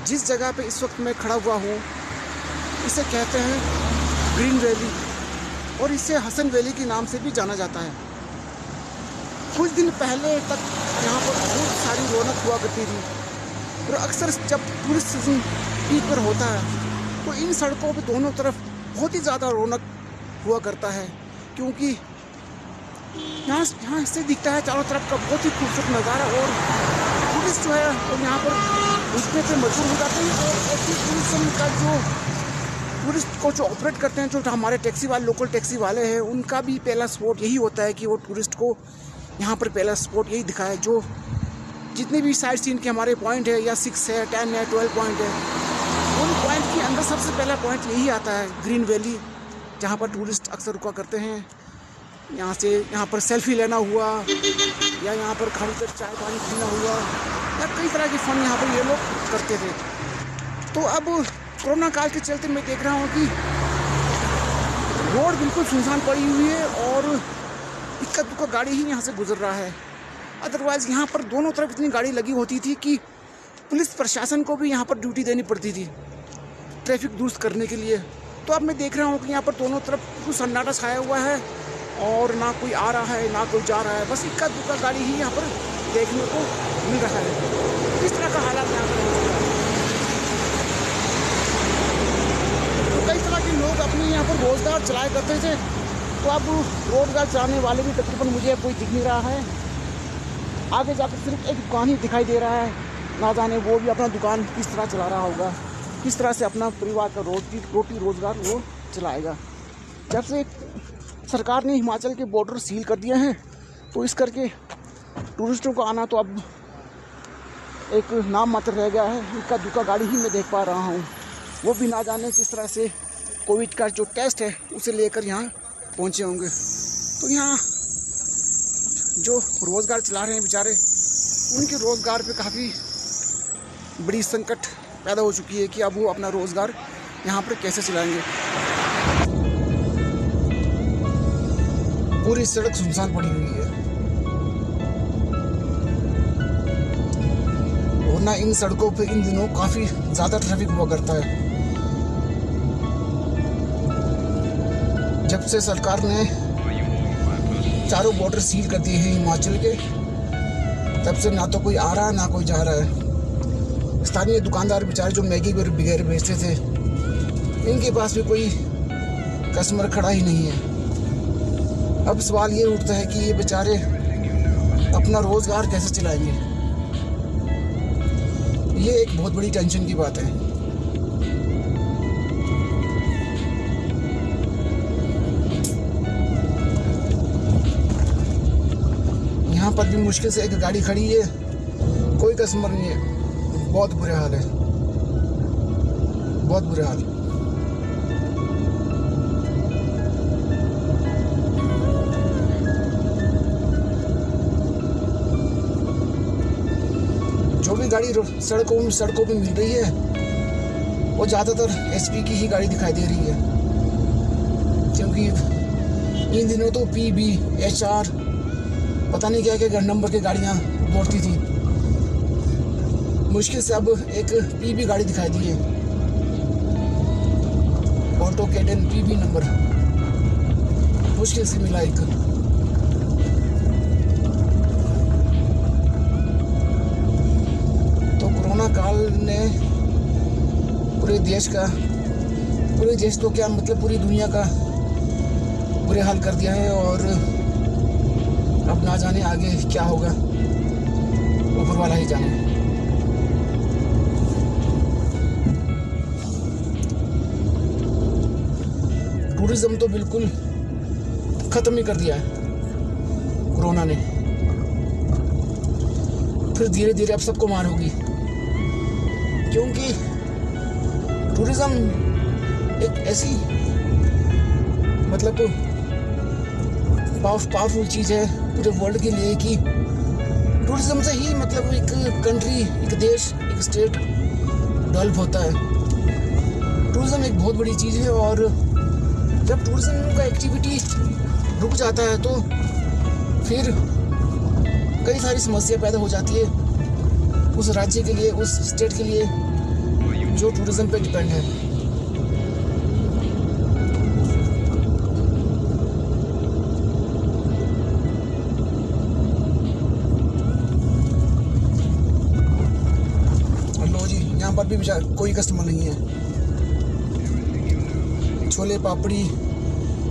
जिस जगह पे इस वक्त मैं खड़ा हुआ हूँ इसे कहते हैं ग्रीन वैली और इसे हसन वैली के नाम से भी जाना जाता है। कुछ दिन पहले तक यहाँ पर बहुत सारी रौनक हुआ करती थी और अक्सर जब टूरिस्ट सीजन पीक पर होता है तो इन सड़कों पे दोनों तरफ बहुत ही ज़्यादा रौनक हुआ करता है, क्योंकि यहाँ से दिखता है चारों तरफ का बहुत ही खूबसूरत नज़ारा और टूरिस्ट जो है वो यहाँ पर रुकने पे मजबूर हो जाते हैं। और ऐसी टूरिज्म का जो टूरिस्ट को जो ऑपरेट करते हैं, जो हमारे टैक्सी वाले लोकल टैक्सी वाले हैं, उनका भी पहला स्पॉट यही होता है कि वो टूरिस्ट को यहाँ पर पहला स्पॉट यही दिखाए। जो जितने भी साइड सीन के हमारे पॉइंट है या 6 है 10 है 12 पॉइंट है, उन पॉइंट के अंदर सबसे पहला पॉइंट यही आता है ग्रीन वैली, जहाँ पर टूरिस्ट अक्सर रुका करते हैं। यहाँ पर सेल्फी लेना हुआ या यहाँ पर खड़ी कर चाय पानी पीना हुआ या कई तरह के फन यहाँ पर ये लोग करते थे। तो अब कोरोना काल के चलते मैं देख रहा हूँ कि रोड बिल्कुल सुनसान पड़ी हुई है और इक्का दुक्का गाड़ी ही यहाँ से गुजर रहा है। अदरवाइज़ यहाँ पर दोनों तरफ इतनी गाड़ी लगी होती थी कि पुलिस प्रशासन को भी यहाँ पर ड्यूटी देनी पड़ती थी ट्रैफिक दुरुस्त करने के लिए। तो अब मैं देख रहा हूँ कि यहाँ पर दोनों तरफ कुछ सन्नाटा छाया हुआ है और ना कोई आ रहा है ना कोई जा रहा है, बस इक्का दुक्का गाड़ी ही यहाँ पर देखने को मिल रहा है। इस तरह का हालात यहाँ पर हो रहा है। तो कई तरह के लोग अपने यहाँ पर रोज़गार चलाया करते थे, तो अब रोज़गार चलाने वाले भी तकरीबन मुझे कोई दिख नहीं रहा है। आगे जाकर सिर्फ एक दुकान ही दिखाई दे रहा है, ना जाने वो भी अपना दुकान किस तरह चला रहा होगा, किस तरह से अपना परिवार का रोटी रोज़गार वो चलाएगा। जब से सरकार ने हिमाचल के बॉर्डर सील कर दिए हैं तो इस करके टूरिस्टों को आना तो अब एक नाम मात्र रह गया है। इक्का दुक्का गाड़ी ही मैं देख पा रहा हूँ, वो भी ना जाने किस तरह से कोविड का जो टेस्ट है उसे लेकर यहाँ पहुँचे होंगे। तो यहाँ जो रोज़गार चला रहे हैं बेचारे, उनके रोज़गार पे काफ़ी बड़ी संकट पैदा हो चुकी है कि अब वो अपना रोज़गार यहाँ पर कैसे चलाएंगे। पूरी सड़क सुनसान पड़ी हुई है और ना इन सड़कों पे इन दिनों काफ़ी ज़्यादा ट्रैफिक हुआ करता है। जब से सरकार ने चारों बॉर्डर सील कर दिए हैं हिमाचल के, तब से ना तो कोई आ रहा है ना कोई जा रहा है। स्थानीय दुकानदार बेचारे जो मैगी वगैरह बेचते थे, इनके पास भी कोई कस्टमर खड़ा ही नहीं है। अब सवाल ये उठता है कि ये बेचारे अपना रोज़गार कैसे चलाएंगे। ये एक बहुत बड़ी टेंशन की बात है। यहाँ पर भी मुश्किल से एक गाड़ी खड़ी है, कोई कस्टमर नहीं है। बहुत बुरे हाल है, बहुत बुरे हाल। जो भी गाड़ी सड़कों पे मिल रही है वो ज़्यादातर एसपी की ही गाड़ी दिखाई दे रही है, क्योंकि इन दिनों तो PB HR पता नहीं क्या क्या नंबर की गाड़ियाँ दौड़ती थी। मुश्किल से अब एक PB गाड़ी दिखाई दी है, ऑटो कैडन PB नंबर मुश्किल से मिला एक। तो कोरोना काल ने पूरे देश तो क्या मतलब पूरी दुनिया का बुरे हाल कर दिया है और अब ना जाने आगे क्या होगा, ऊपर वाला ही जाने। टूरिज्म तो बिल्कुल ख़त्म ही कर दिया है कोरोना ने। फिर धीरे धीरे अब सबको मार होगी, क्योंकि टूरिज्म एक ऐसी मतलब पावरफुल चीज़ है पूरे वर्ल्ड के लिए कि टूरिज्म से ही मतलब एक कंट्री, एक देश, एक स्टेट डेवलप होता है। टूरिज्म एक बहुत बड़ी चीज़ है और जब टूरिज्म का एक्टिविटी रुक जाता है तो फिर कई सारी समस्या पैदा हो जाती है उस राज्य के लिए, उस स्टेट के लिए जो टूरिज्म पे डिपेंड है। लो जी, यहाँ पर भी कोई कस्टमर नहीं है। छोले पापड़ी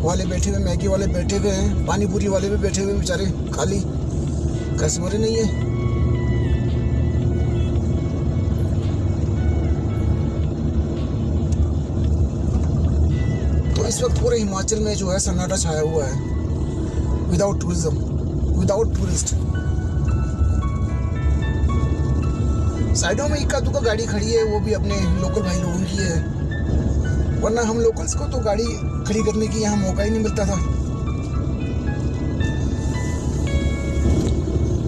वाले बैठे हुए, मैगी वाले बैठे हुए हैं, पानी पूरी वाले भी बैठे हुए, बेचारे खाली, कस्टमर ही नहीं है। तो इस वक्त पूरे हिमाचल में जो है सन्नाटा छाया हुआ है, विदाउट टूरिज्म, विदाउट टूरिस्ट। साइडों में इक्का दुक्का गाड़ी खड़ी है, वो भी अपने लोकल भाई लोगों की है, वरना हम लोकल्स को तो गाड़ी खड़ी करने की यहाँ मौका ही नहीं मिलता था।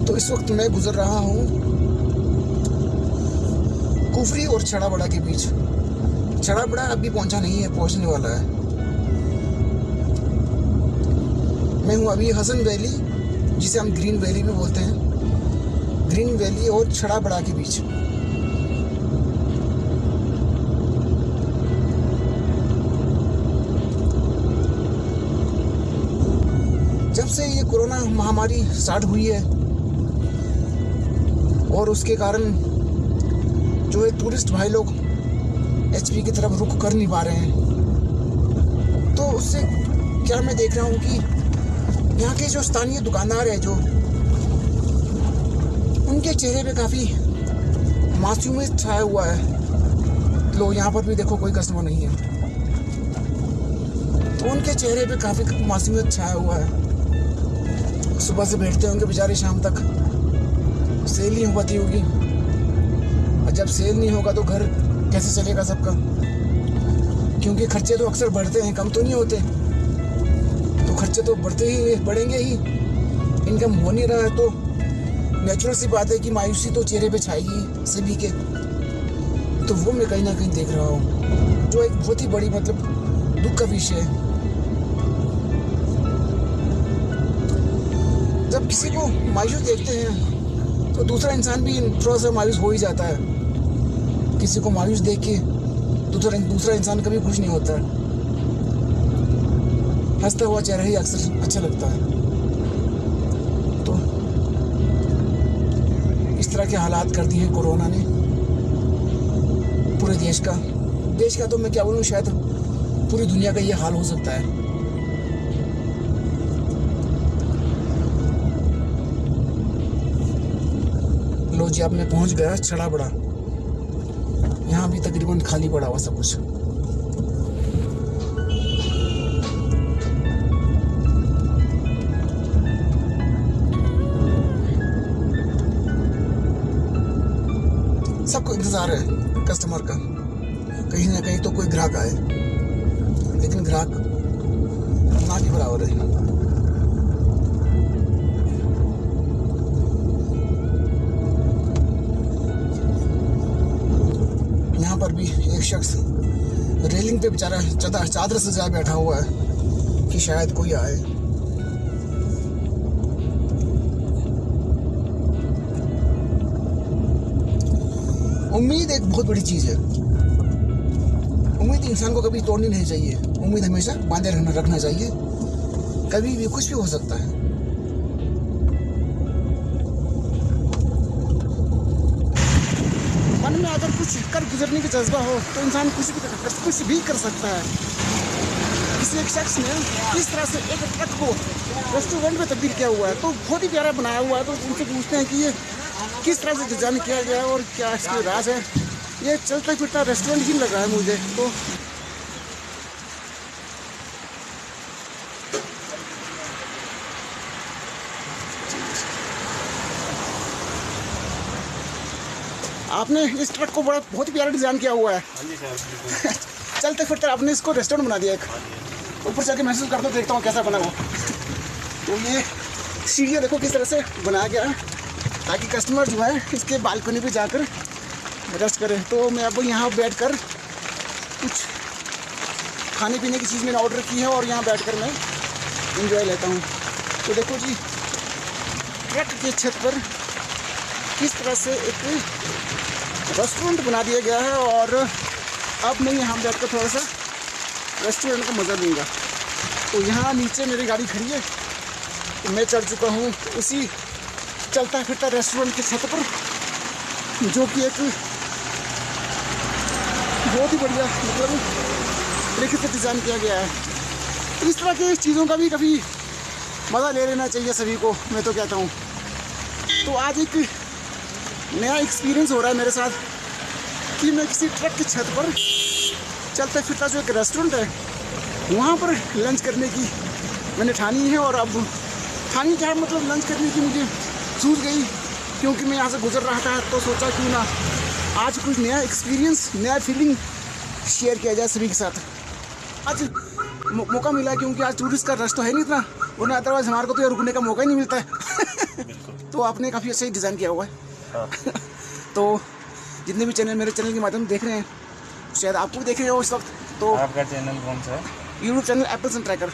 तो इस वक्त मैं गुजर रहा हूँ कुफरी और छड़ा बड़ा के बीच। छड़ा बड़ा अभी पहुंचा नहीं है, पहुंचने वाला है। मैं हूँ अभी हसन वैली, जिसे हम ग्रीन वैली भी बोलते हैं, ग्रीन वैली और छड़ा बड़ा के बीच। जब से ये कोरोना महामारी स्टार्ट हुई है और उसके कारण जो है टूरिस्ट भाई लोग एचपी की तरफ रुख कर नहीं पा रहे हैं, तो उससे क्या मैं देख रहा हूँ कि यहाँ के जो स्थानीय दुकानदार है, जो उनके चेहरे पे काफ़ी मासूमियत छाया हुआ है। लो यहाँ पर भी देखो कोई कस्टमर नहीं है, तो उनके चेहरे पे काफ़ी मासूमियत छाया हुआ है। सुबह से बैठते होंगे बेचारे, शाम तक सेल नहीं हो पाती होगी, और जब सेल नहीं होगा तो घर कैसे चलेगा सबका, क्योंकि खर्चे तो अक्सर बढ़ते हैं, कम तो नहीं होते। तो खर्चे तो बढ़ते ही बढ़ेंगे ही, इनकम हो नहीं रहा है, तो नेचुरल सी बात है कि मायूसी तो चेहरे पे छाएगी सभी के। तो वो मैं कहीं ना कहीं देख रहा हूँ, जो एक बहुत ही बड़ी मतलब दुख का विषय है। जब किसी को मायूस देखते हैं तो दूसरा इंसान भी थोड़ा सा मायूस हो ही जाता है। किसी को मायूस देख के दूसरा इंसान कभी खुश नहीं होता है। हंसता हुआ चेहरा ही अक्सर अच्छा लगता है। तो इस तरह के हालात कर दिए हैं कोरोना ने पूरे देश का तो मैं क्या बोलूँ, शायद पूरी दुनिया का ये हाल हो सकता है। लो जी, अब मैं पहुंच गया छड़ा बड़ा। यहाँ भी तकरीबन खाली पड़ा हुआ सब कुछ। सबको इंतजार है कस्टमर का, कहीं ना कहीं तो कोई ग्राहक आए, लेकिन ग्राहक ना के बराबर है। यहाँ पर भी एक शख्स रेलिंग पे बेचारा चादर से जा बैठा हुआ है कि शायद कोई आए। उम्मीद एक बहुत बड़ी चीज है। उम्मीद इंसान को कभी तोड़नी नहीं चाहिए। उम्मीद हमेशा बांधे रखना चाहिए। कभी भी कुछ भी हो सकता है। मन में अगर कुछ कर गुजरने का जज्बा हो तो इंसान कुछ भी कर सकता है। किसी एक शख्स ने किस तरह से एक ट्रक को रेस्टोरेंट में तब्दील किया हुआ है, तो बहुत ही प्यारा बनाया हुआ है। तो उनसे पूछते हैं कि ये किस तरह से डिजाइन किया गया है और क्या इसके राज है। ये चलता फिरता रेस्टोरेंट ही लगा है मुझे। तो आपने इस ट्रक को बहुत ही प्यारा डिजाइन किया हुआ है। चलते फिरते आपने इसको रेस्टोरेंट बना दिया एक। ऊपर जाके महसूस करता हूँ, देखता हूँ कैसा बना वो। तो ये सीढ़ियाँ देखो किस तरह से बनाया गया है ताकि कस्टमर जो है इसके बालकनी पे जाकर रेस्ट करें। तो मैं अब यहाँ बैठकर कुछ खाने पीने की चीज़ मैंने ऑर्डर की है और यहाँ बैठकर मैं एंजॉय लेता हूँ। तो देखो जी, ट्रक की छत पर किस तरह से एक रेस्टोरेंट बना दिया गया है और अब मैं यहाँ बैठकर थोड़ा सा रेस्टोरेंट का मज़ा लूँगा। तो यहाँ नीचे मेरी गाड़ी खड़ी है, तो मैं चढ़ चुका हूँ उसी चलता फिरता रेस्टोरेंट की छत पर, जो कि एक बहुत ही बढ़िया मतलब तरीके से डिज़ाइन किया गया है। इस तरह की चीज़ों का भी कभी मज़ा ले लेना चाहिए सभी को, मैं तो कहता हूँ। तो आज एक नया एक्सपीरियंस हो रहा है मेरे साथ कि मैं किसी ट्रक की छत पर चलता फिरता जो एक रेस्टोरेंट है वहाँ पर लंच करने की मैंने ठानी है। और अब ठानी क्या मतलब लंच करने की मुझे सूझ गई, क्योंकि मैं यहाँ से गुजर रहा था तो सोचा क्यों ना आज कुछ नया एक्सपीरियंस, नया फीलिंग शेयर किया जाए सभी के साथ। आज मौका मिला क्योंकि आज टूरिस्ट का रश तो है नहीं इतना, वरना अदरवाइज हमारे को तो रुकने का मौका ही नहीं मिलता है। तो आपने काफ़ी अच्छा ही डिज़ाइन किया हुआ है। हाँ। तो जितने भी चैनल मेरे चैनल के माध्यम से देख रहे हैं शायद आपको भी देख रहे हो इस वक्त। तो आपका चैनल कौन सा है? YouTube channel apples and tracker.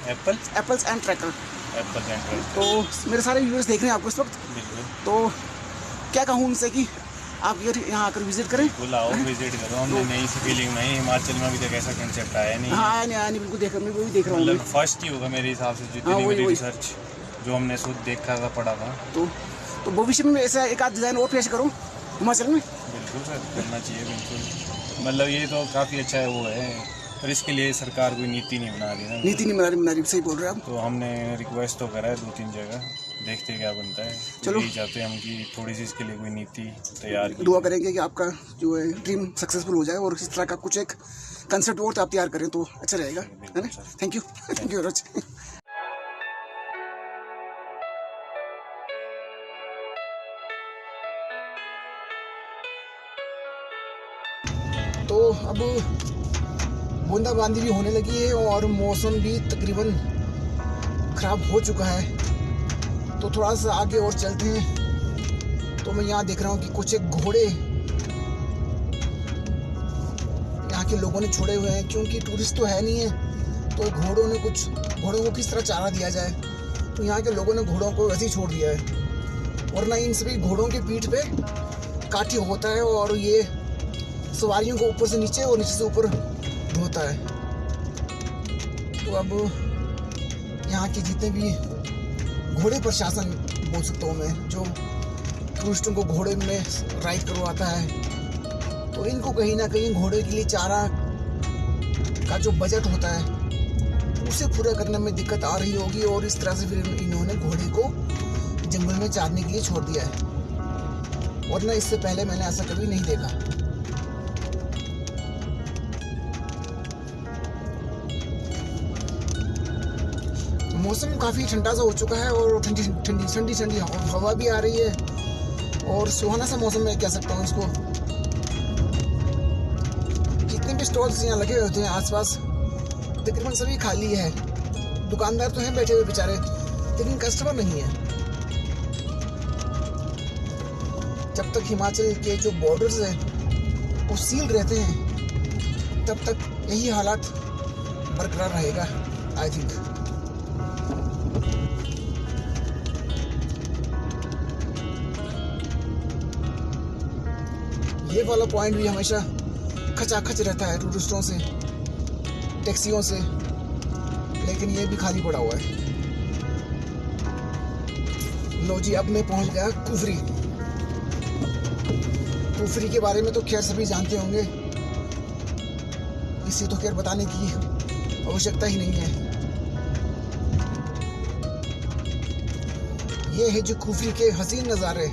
Apples and tracker. तो मेरे सारे व्यूअर्स देख रहे हैं आपको इस वक्त। तो क्या कहूँ उनसे कि आप यहाँ आकर विजिट करें। बुलाओ, विजिट करो। हमने नई सी फीलिंग नहीं, हिमाचल में अभी तक ऐसा कंसेप्ट आया नहीं। हाँ नहीं बिल्कुल मैं वही देख रहा हूँ। मतलब फर्स्ट ही होगा मेरे हिसाब से, जितनी मेरी रिसर्च जो हमने खुद देखा था, पढ़ा था। तो भविष्य में ऐसा एक आध डिज़ाइन और पेश करूँ हिमाचल में। बिल्कुल सर, करना चाहिए बिल्कुल। मतलब ये तो काफ़ी अच्छा है वो है, पर इसके लिए सरकार कोई नीति नहीं बना रही ना। नीति नहीं बना रही, सही बोल रहे हैं आप। तो हमने रिक्वेस्ट तो करा है 2-3 जगह, देखते क्या बनता है। चलो यही चाहते हैं हम कि थोड़ी सी इसके लिए कोई नीति तैयार की। दुआ करेंगे कि आपका जो है ड्रीम सक्सेसफुल हो जाए और इस तरह का कुछ एक कंसेप्ट और आप तैयार करें तो अच्छा रहेगा, है ना। Thank you very much. तो अब बूंदाबांदी भी होने लगी है और मौसम भी तकरीबन ख़राब हो चुका है। तो थोड़ा सा आगे और चलते हैं। तो मैं यहाँ देख रहा हूँ कि कुछ एक घोड़े यहाँ के लोगों ने छोड़े हुए हैं, क्योंकि टूरिस्ट तो है नहीं है, तो घोड़ों को किस तरह चारा दिया जाए। तो यहाँ के लोगों ने घोड़ों को वैसे ही छोड़ दिया है, वरना इन सभी घोड़ों के पीठ पे काठी होता है और ये सवारियों को ऊपर से नीचे और नीचे से ऊपर ढोता है। तो अब यहाँ के जितने भी घोड़े प्रशासन बोल सकता हूँ मैं, जो टूरिस्टों को घोड़े में राइड करवाता है, तो इनको कहीं ना कहीं घोड़े के लिए चारा का जो बजट होता है उसे पूरा करने में दिक्कत आ रही होगी, और इस तरह से फिर इन्होंने घोड़े को जंगल में चारने के लिए छोड़ दिया है, वरना इससे पहले मैंने ऐसा कभी नहीं देखा। मौसम काफ़ी ठंडा सा हो चुका है और ठंडी हवा भी आ रही है और सुहाना सा मौसम मैं कह सकता हूँ इसको। जितने भी स्टॉल्स यहाँ लगे होते हैं आसपास तकरीबन सभी खाली है। दुकानदार तो हैं बैठे हुए बेचारे, लेकिन कस्टमर नहीं है। जब तक हिमाचल के जो बॉर्डर्स हैं वो सील रहते हैं तब तक यही हालात बरकरार रहेगा आई थिंक। ये वाला पॉइंट भी हमेशा खचाखच रहता है टूरिस्टों से, टैक्सियों से, लेकिन ये भी खाली पड़ा हुआ है। लो जी, अब मैं पहुंच गया कुफरी। कुफरी के बारे में तो खैर सभी जानते होंगे, इसे तो खैर बताने की आवश्यकता ही नहीं है। ये है जो कुफरी के हसीन नज़ारे।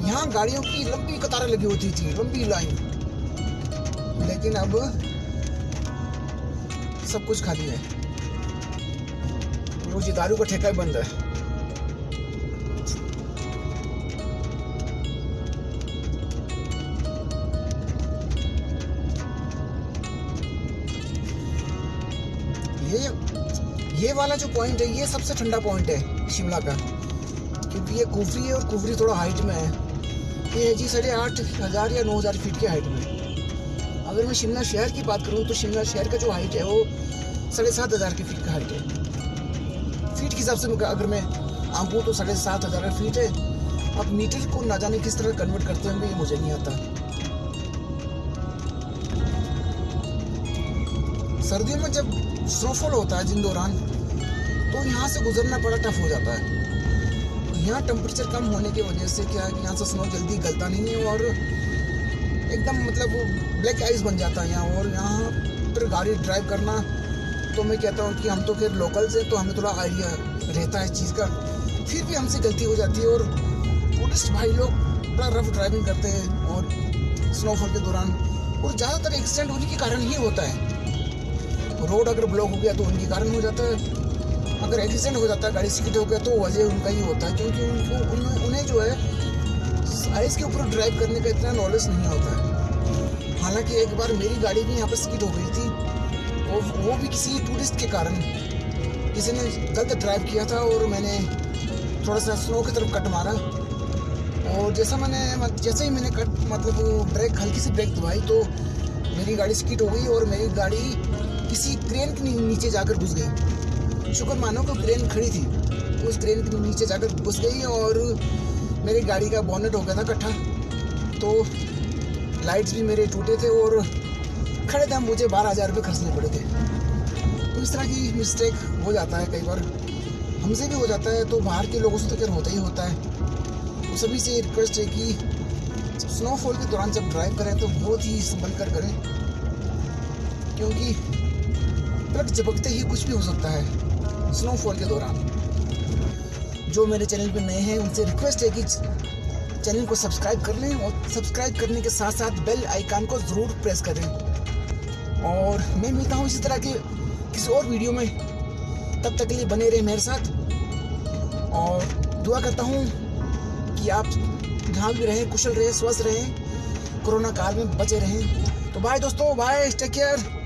यहाँ गाड़ियों की लंबी कतारें लगी होती थी, लंबी लाइन, लेकिन अब सब कुछ खाली है। रोज दारू का ठेका बंद है। ये वाला जो पॉइंट है ये सबसे ठंडा पॉइंट है शिमला का, क्योंकि ये कुफरी है और कुफरी थोड़ा हाइट में है। ये है जी 8,500 या 9,000 फीट की हाइट में। अगर मैं शिमला शहर की बात करूं तो शिमला शहर का जो हाइट है वो 7,500 की फीट का हाइट है। फिर फीट के हिसाब से अगर मैं आंकूँ तो 7,500 फीट है। अब मीटर को ना जाने किस तरह कन्वर्ट करते होंगे ये मुझे नहीं आता। सर्दियों में जब स्नोफॉल होता है जिन दौरान, तो यहाँ से गुजरना बड़ा टफ हो जाता है। यहाँ टेम्परेचर कम होने की वजह से क्या है कि यहाँ से स्नो जल्दी गलता नहीं है और एकदम मतलब ब्लैक आइस बन जाता है यहाँ। और यहाँ पर गाड़ी ड्राइव करना तो मैं कहता हूँ कि हम तो फिर लोकल्स हैं तो हमें थोड़ा आइडिया रहता है इस चीज़ का, फिर भी हमसे गलती हो जाती है। और टूरिस्ट भाई लोग बड़ा रफ ड्राइविंग करते हैं और स्नोफॉल के दौरान, और ज़्यादातर एक्सीडेंट उन्हीं के कारण ही होता है। रोड अगर ब्लॉक हो गया तो उनके कारण हो जाता है, अगर एक्सीडेंट हो जाता है, गाड़ी स्किड हो गया तो वजह उनका ही होता है, क्योंकि उन्हें जो है आइस के ऊपर ड्राइव करने का इतना नॉलेज नहीं होता है। हालांकि एक बार मेरी गाड़ी भी यहाँ पर स्किड हो गई थी, वो भी किसी टूरिस्ट के कारण। किसी ने गलत ड्राइव किया था और मैंने थोड़ा सा स्नो की तरफ कट मारा, और जैसे ही मैंने कट मतलब ब्रेक हल्की सी ब्रेक दबाई तो मेरी गाड़ी स्किड हो गई और मेरी गाड़ी किसी क्रेन के नीचे जाकर घुस गई। शुक्र मानो कि क्रेन खड़ी थी, उस क्रेन के नीचे जाकर घुस गई और मेरी गाड़ी का बोनेट हो गया था इकट्ठा, तो लाइट्स भी मेरे टूटे थे और खड़े दाम मुझे 12,000 रुपये खर्चने पड़े थे। तो इस तरह की मिस्टेक हो जाता है, कई बार हमसे भी हो जाता है, तो बाहर के लोगों से तो खैर होता ही होता है। तो सभी से रिक्वेस्ट है कि स्नोफॉल के दौरान जब ड्राइव करें तो बहुत ही संभल कर करें, क्योंकि पलक झपकते ही कुछ भी हो सकता है स्नोफॉल के दौरान। जो मेरे चैनल पे नए हैं उनसे रिक्वेस्ट है कि चैनल को सब्सक्राइब कर लें, और सब्सक्राइब करने के साथ साथ बेल आइकन को ज़रूर प्रेस करें। और मैं मिलता हूँ इसी तरह के किसी और वीडियो में, तब तक के लिए बने रहे मेरे साथ, और दुआ करता हूँ कि आप जहाँ भी रहें कुशल रहें, स्वस्थ रहें, कोरोना काल में बचे रहें। तो बाय दोस्तों, बाय, टेक केयर।